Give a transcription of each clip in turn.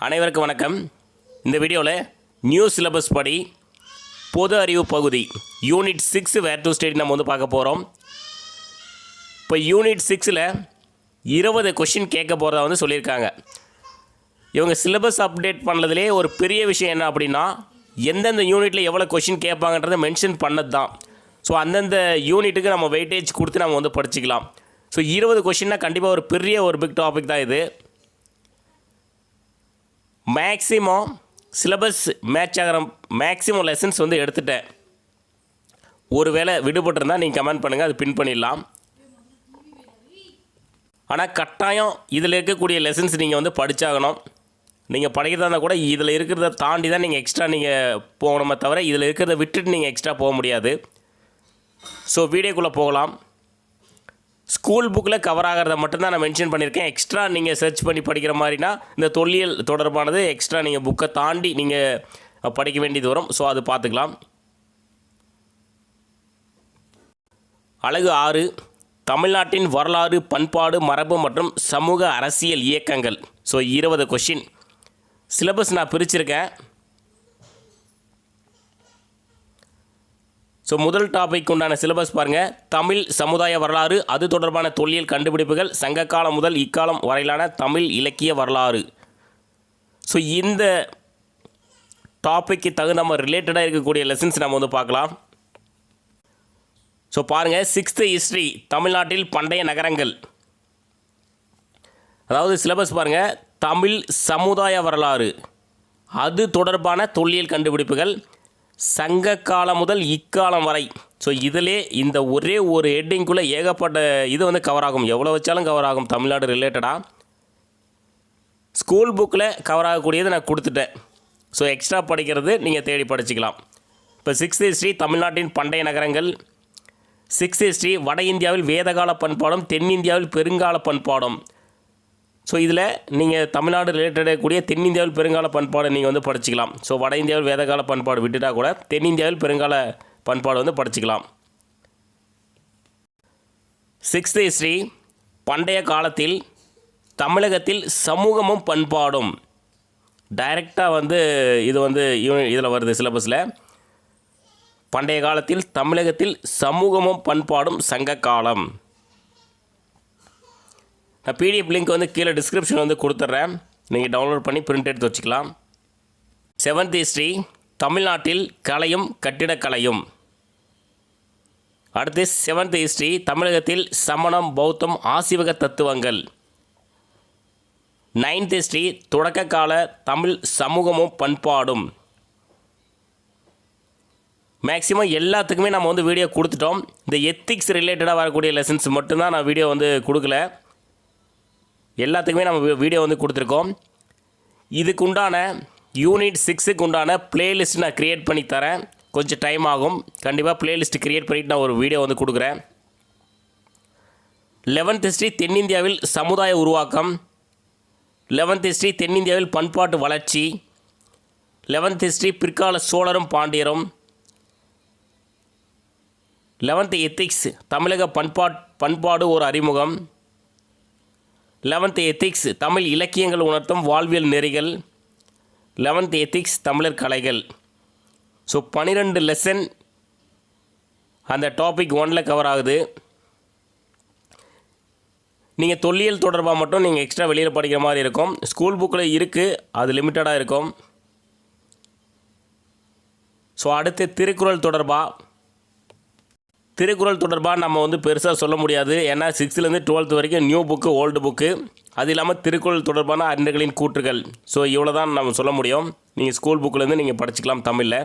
அனைவருக்கும் வணக்கம். இந்த வீடியோவில் நியூ சிலபஸ் படி பொது அறிவு பகுதி யூனிட் 6 வேர் டு ஸ்டடி நம்ம பார்க்க போகிறோம். இப்போ யூனிட் 6ல் 20 கொஷின் கேட்க போகிறதா சொல்லியிருக்காங்க. இவங்க சிலபஸ் அப்டேட் பண்ணதுலே ஒரு பெரிய விஷயம் என்ன அப்படின்னா, எந்தெந்த யூனிட்டில் எவ்வளோ கொஷின் கேட்பாங்கன்றதை மென்ஷன் பண்ணது தான். ஸோ அந்தந்த யூனிட்டுக்கு நம்ம வெயிட்டேஜ் கொடுத்து நம்ம படிச்சுக்கலாம். ஸோ 20 கொஷின்னா கண்டிப்பாக ஒரு பெரிய ஒரு பிக் டாபிக் தான் இது. மேக்ஸிமம் சிலபஸ் மேட்ச் ஆகிற மேக்ஸிமம் லெசன்ஸ் எடுத்துட்டேன். ஒரு வேளை விடுபட்டிருந்தால் நீங்கள் கமெண்ட் பண்ணுங்கள், அது பின் பண்ணிடலாம். ஆனால் கட்டாயம் இதில் இருக்கக்கூடிய லெசன்ஸ் நீங்கள் படித்தாகணும். நீங்கள் படிக்கிறதா இருந்தால் கூட இதில் இருக்கிறத தாண்டி தான் நீங்கள் எக்ஸ்ட்ரா நீங்கள் போகணுமே தவிர இதில் இருக்கிறத விட்டுட்டு நீங்கள் எக்ஸ்ட்ரா போக முடியாது. ஸோ வீடியோக்குள்ளே போகலாம். ஸ்கூல் புக்கில் கவர் ஆகிறத மட்டும்தான் நான் மென்ஷன் பண்ணியிருக்கேன். எக்ஸ்ட்ரா நீங்கள் சர்ச் பண்ணி படிக்கிற மாதிரினா இந்த தொல்லியல் தொடர்பானது எக்ஸ்ட்ரா நீங்கள் புக்கை தாண்டி நீங்கள் படிக்க வேண்டியது வரும். ஸோ அது பார்த்துக்கலாம். அலகு 6 தமிழ்நாட்டின் வரலாறு, பண்பாடு, மரபு மற்றும் சமூக அரசியல் இயக்கங்கள். ஸோ 20 கொஷின் சிலபஸ் நான் பிரிச்சிருக்கேன். ஸோ முதல் டாபிக் உண்டான சிலபஸ் பாருங்கள். தமிழ் சமுதாய வரலாறு, அது தொடர்பான தொல்லியல் கண்டுபிடிப்புகள், சங்ககாலம் முதல் இக்காலம் வரையிலான தமிழ் இலக்கிய வரலாறு. ஸோ இந்த டாப்பிக்கு தகுந்த நம்ம ரிலேட்டடாக இருக்கக்கூடிய லெசன்ஸ் நம்ம பார்க்கலாம். ஸோ பாருங்கள், 6th ஹிஸ்ட்ரி தமிழ்நாட்டில் பண்டைய நகரங்கள். அதாவது சிலபஸ் பாருங்கள், தமிழ் சமுதாய வரலாறு, அது தொடர்பான தொல்லியல் கண்டுபிடிப்புகள், சங்க காலம் முதல் இக்காலம் வரை. ஸோ இதிலே இந்த ஒரே ஒரு ஹெட்டிங்குள்ளே ஏகப்பட்ட இது கவர் ஆகும். எவ்வளோ வச்சாலும் கவர் ஆகும். தமிழ்நாடு ரிலேட்டடாக ஸ்கூல் புக்கில் கவர் ஆகக்கூடியது நான் கொடுத்துட்டேன். ஸோ எக்ஸ்ட்ரா படிக்கிறது நீங்கள் தேடி படிச்சுக்கலாம். இப்போ 6th ஹிஸ்ட்ரி தமிழ்நாட்டின் பண்டைய நகரங்கள், 6th ஹிஸ்ட்ரி வட இந்தியாவில் வேதகால பண்பாடும் தென்னிந்தியாவில் பெருங்கால பண்பாடும். ஸோ இதில் நீங்கள் தமிழ்நாடு ரிலேட்டடாக கூடிய தென்னிந்தியாவில் பெருங்கால பண்பாடு நீங்கள் படிச்சுக்கலாம். ஸோ வட இந்தியாவில் வேதகால பண்பாடு விட்டுட்டால் கூட தென்னிந்தியாவில் பெருங்கால பண்பாடு படிச்சுக்கலாம். 6th ஹிஸ்ட்ரி பண்டைய காலத்தில் தமிழகத்தில் சமூகமும் பண்பாடும். டைரெக்டாக இது இதில் வருது சிலபஸில். பண்டைய காலத்தில் தமிழகத்தில் சமூகமும் பண்பாடும் சங்க காலம். நான் பிடிஎஃப் லிங்க் கீழே டிஸ்கிரிப்ஷன் கொடுத்துட்றேன். நீங்கள் டவுன்லோட் பண்ணி பிரிண்ட் எடுத்து வச்சுக்கலாம். 7th ஹிஸ்ட்ரி தமிழ்நாட்டில் கலையும் கட்டிடக்கலையும். அடுத்து 7th ஹிஸ்ட்ரி தமிழகத்தில் சமணம், பௌத்தம், ஆசீவக தத்துவங்கள். 9th ஹிஸ்ட்ரி தொடக்க கால தமிழ் சமூகமும் பண்பாடும். மேக்ஸிமம் எல்லாத்துக்குமே நம்ம வீடியோ கொடுத்துட்டோம். இந்த எத்திக்ஸ் ரிலேட்டடாக வரக்கூடிய லெசன்ஸ் மட்டும்தான் நான் வீடியோ கொடுக்கல. எல்லாத்துக்குமே நம்ம வீடியோ கொடுத்துருக்கோம். இதுக்கு உண்டான யூனிட் 6க்கு உண்டான பிளேலிஸ்ட் நான் க்ரியேட் பண்ணி தரேன். கொஞ்சம் டைம் ஆகும். கண்டிப்பாக பிளேலிஸ்ட் க்ரியேட் பண்ணிவிட்டு நான் ஒரு வீடியோ கொடுக்குறேன். 11th ஹிஸ்ட்ரி தென்னிந்தியாவில் சமுதாய உருவாக்கம். 11th ஹிஸ்ட்ரி தென்னிந்தியாவில் பண்பாட்டு வளர்ச்சி. 11th ஹிஸ்ட்ரி பிற்கால சோழரும் பாண்டியரும். 11th எத்திக்ஸ் தமிழக பண்பாடு ஒரு அறிமுகம். 11th எத்திக்ஸ் தமிழ் இலக்கியங்கள் உணர்த்தும் வாழ்வியல் நெறிகள். 11th எத்திக்ஸ் தமிழர் கலைகள். ஸோ 12 லெசன் அந்த டாபிக் 1ல் கவர் ஆகுது. நீங்கள் தொல்லியல் தொடர்பாக மட்டும் நீங்கள் எக்ஸ்ட்ரா வெளியில் படிக்கிற மாதிரி இருக்கும். ஸ்கூல் புக்கில் இருக்குது, அது லிமிட்டடாக இருக்கும். ஸோ அடுத்து திருக்குறள் தொடர்பாக நம்ம பெருசாக சொல்ல முடியாது. ஏன்னா 6th 12th வரைக்கும் நியூ புக்கு, ஓல்டு புக்கு. அது இல்லாமல் திருக்குறள் தொடர்பான அறிஞர்களின் கூற்றுகள். ஸோ இவ்வளோ தான் நம்ம சொல்ல முடியும். நீங்கள் ஸ்கூல் புக்கிலேருந்து நீங்கள் படிச்சுக்கலாம் தமிழில்.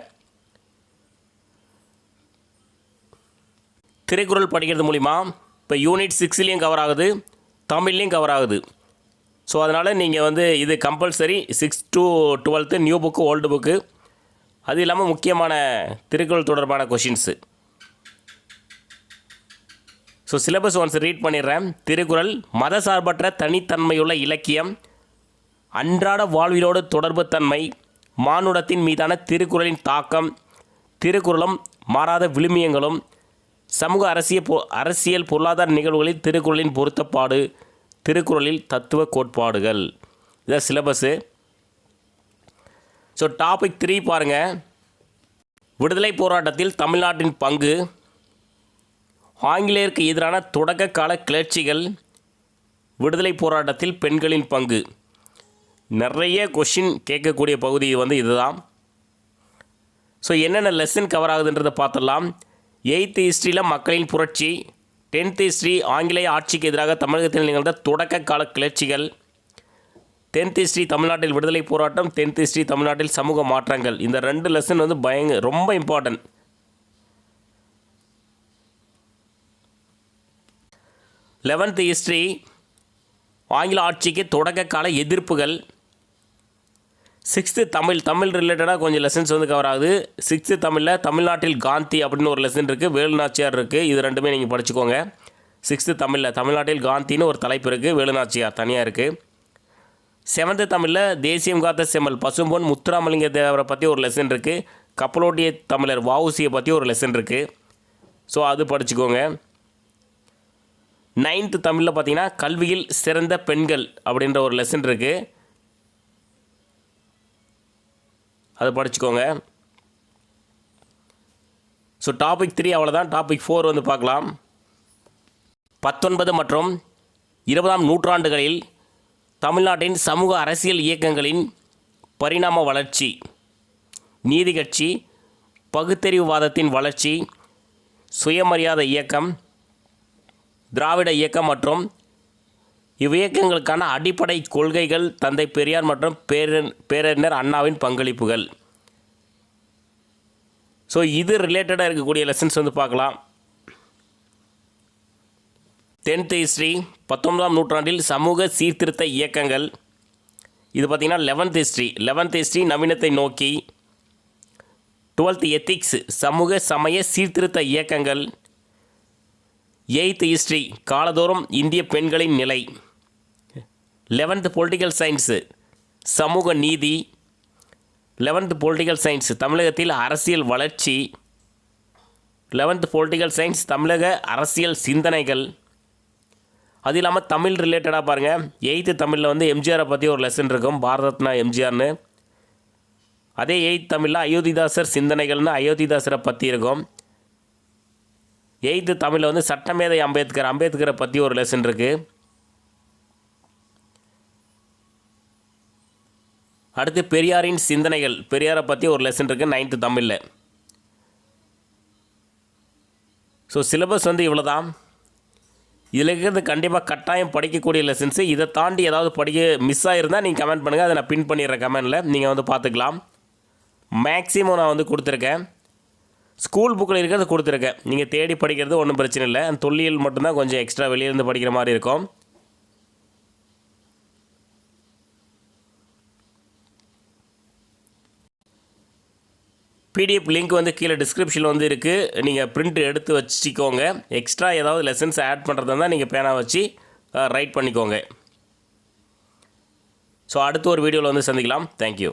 திருக்குறள் படிக்கிறது மூலிமா இப்போ யூனிட் 6லேயும் கவர் ஆகுது, தமிழ்லேயும் கவர் ஆகுது. ஸோ அதனால் நீங்கள் இது compulsory 6th to 12th new book, old book. அது இல்லாமல் முக்கியமான திருக்குறள் தொடர்பான questions. So syllabus once read பண்ணிடுறேன். திருக்குறள் மதசார்பற்ற தனித்தன்மையுள்ள இலக்கியம், அன்றாட வாழ்விலோடு தொடர்பு தன்மை, மானுடத்தின் மீதான திருக்குறளின் தாக்கம், திருக்குறளும் மாறாத விழுமியங்களும், சமூக அரசியல் பொருளாதார நிகழ்வுகளில் திருக்குறளின் பொருத்தப்பாடு, திருக்குறளில் தத்துவ கோட்பாடுகள். இதான் சிலபஸ்ஸு. ஸோ டாபிக் 3 பாருங்கள். விடுதலை போராட்டத்தில் தமிழ்நாட்டின் பங்கு, ஆங்கிலேயருக்கு எதிரான தொடக்க கால கிளர்ச்சிகள், விடுதலை போராட்டத்தில் பெண்களின் பங்கு. நிறைய கொஷின் கேட்கக்கூடிய பகுதி இதுதான். ஸோ என்னென்ன லெசன் கவர் ஆகுதுன்றதை பார்த்துடலாம். 8th ஹிஸ்ட்ரியில் மக்களின் புரட்சி, 10th ஹிஸ்ட்ரி ஆங்கிலேய ஆட்சிக்கு எதிராக தமிழகத்தில் நிகழ்ந்த தொடக்க கால கிளர்ச்சிகள், 10th ஹிஸ்ட்ரி தமிழ்நாட்டில் விடுதலை போராட்டம், 10th ஹிஸ்ட்ரி தமிழ்நாட்டில் சமூக மாற்றங்கள். இந்த 2 லெசன் ரொம்ப இம்பார்ட்டன்ட். 11th ஹிஸ்ட்ரி ஆங்கில ஆட்சிக்கு தொடக்க கால எதிர்ப்புகள். 6th தமிழ் ரிலேட்டடாக கொஞ்சம் லெசன்ஸ் கவர் ஆகுது. 6th தமிழில் தமிழ்நாட்டில் காந்தி அப்படின்னு ஒரு லெசன் இருக்குது, வேலுநாச்சியார் இருக்குது. இது ரெண்டுமே நீங்கள் படிச்சுக்கோங்க. 6th தமிழில் தமிழ்நாட்டில் காந்தின்னு ஒரு தலைப்பு இருக்குது, வேலுநாச்சியார் தனியாக இருக்குது. 7th தமிழில் தேசியம் காத்த செம்மல் பசும்பொன் முத்துராமலிங்க தேவரை பற்றி ஒரு லெசன் இருக்குது. கப்பலோட்டிய தமிழர் வஉசியை பற்றி ஒரு லெசன் இருக்குது. ஸோ அது படிச்சுக்கோங்க. 9th தமிழில் பார்த்தீங்கன்னா கல்வியில் சிறந்த பெண்கள் அப்படின்ற ஒரு லெசன் இருக்குது, அது படிச்சுக்கோங்க. ஸோ டாபிக் 3 அவ்வளோதான். டாபிக் 4 பார்க்கலாம். 19 மற்றும் 20ஆம் நூற்றாண்டுகளில் தமிழ்நாட்டின் சமூக அரசியல் இயக்கங்களின் பரிணாம வளர்ச்சி, நீதி கட்சி, பகுத்தறிவுவாதத்தின் வளர்ச்சி, சுயமரியாதை இயக்கம், திராவிட இயக்கம் மற்றும் இவ்வியக்கங்களுக்கான அடிப்படை கொள்கைகள், தந்தை பெரியார் மற்றும் பேரறிஞர் அண்ணாவின் பங்களிப்புகள். ஸோ இது ரிலேட்டடாக இருக்கக்கூடிய லெசன்ஸ் பார்க்கலாம். 10th ஹிஸ்ட்ரி 19ஆம் நூற்றாண்டில் சமூக சீர்திருத்த இயக்கங்கள். இது பார்த்திங்கன்னா 11th ஹிஸ்ட்ரி நவீனத்தை நோக்கி. 12th எத்திக்ஸ் சமூக சமய சீர்திருத்த இயக்கங்கள். 8th ஹிஸ்ட்ரி காலதோறும் இந்திய பெண்களின் நிலை. 11th பொலிட்டிக்கல் சயின்ஸு சமூக நீதி. 11th பொலிட்டிக்கல் சயின்ஸ் தமிழகத்தில் அரசியல் வளர்ச்சி. 11th பொலிட்டிக்கல் சயின்ஸ் தமிழக அரசியல் சிந்தனைகள். அது இல்லாமல் தமிழ் ரிலேட்டடாக பாருங்கள். 8th தமிழில் எம்ஜிஆரை பற்றி ஒரு லெசன் இருக்கும், பாரதத்னா எம்ஜிஆர்னு. அதே 8th தமிழில் அயோத்திதாசர் சிந்தனைகள்னு அயோத்திதாசரை பற்றி இருக்கும். 8th தமிழில் சட்டமேதை அம்பேத்கரை பற்றி ஒரு லெசன் இருக்குது. அடுத்து பெரியாரின் சிந்தனைகள், பெரியாரை பற்றி ஒரு லெசன் இருக்குது 9th தமிழில். ஸோ சிலபஸ் இவ்வளோ தான். இதில் இருக்கிறது கண்டிப்பாக கட்டாயம் படிக்கக்கூடிய லெசன்ஸு. இதை தாண்டி ஏதாவது படிக்க மிஸ் ஆகிருந்தால் நீங்கள் கமெண்ட் பண்ணுங்கள், அதை நான் பின் பண்ணிடுறேன் கமெண்டில், நீங்கள் பார்த்துக்கலாம். மேக்ஸிமம் நான் கொடுத்துருக்கேன். ஸ்கூல் புக்கில் இருக்கிறது கொடுத்துருக்கேன், நீங்கள் தேடி படிக்கிறது ஒன்றும் பிரச்சனை இல்லை. தொல்லியல் மட்டும்தான் கொஞ்சம் எக்ஸ்ட்ரா வெளியிருந்து படிக்கிற மாதிரி இருக்கும். பிடிஎஃப் லிங்க் கீழே டிஸ்கிரிப்ஷனில் இருக்குது, நீங்கள் பிரிண்ட் எடுத்து வச்சுக்கோங்க. எக்ஸ்ட்ரா ஏதாவது லெசன்ஸ் ஆட் பண்ணுறதா இருந்தால் நீங்கள் பேனா வச்சு ரைட் பண்ணிக்கோங்க. ஸோ அடுத்த ஒரு வீடியோவில் சந்திக்கலாம். தேங்க்யூ.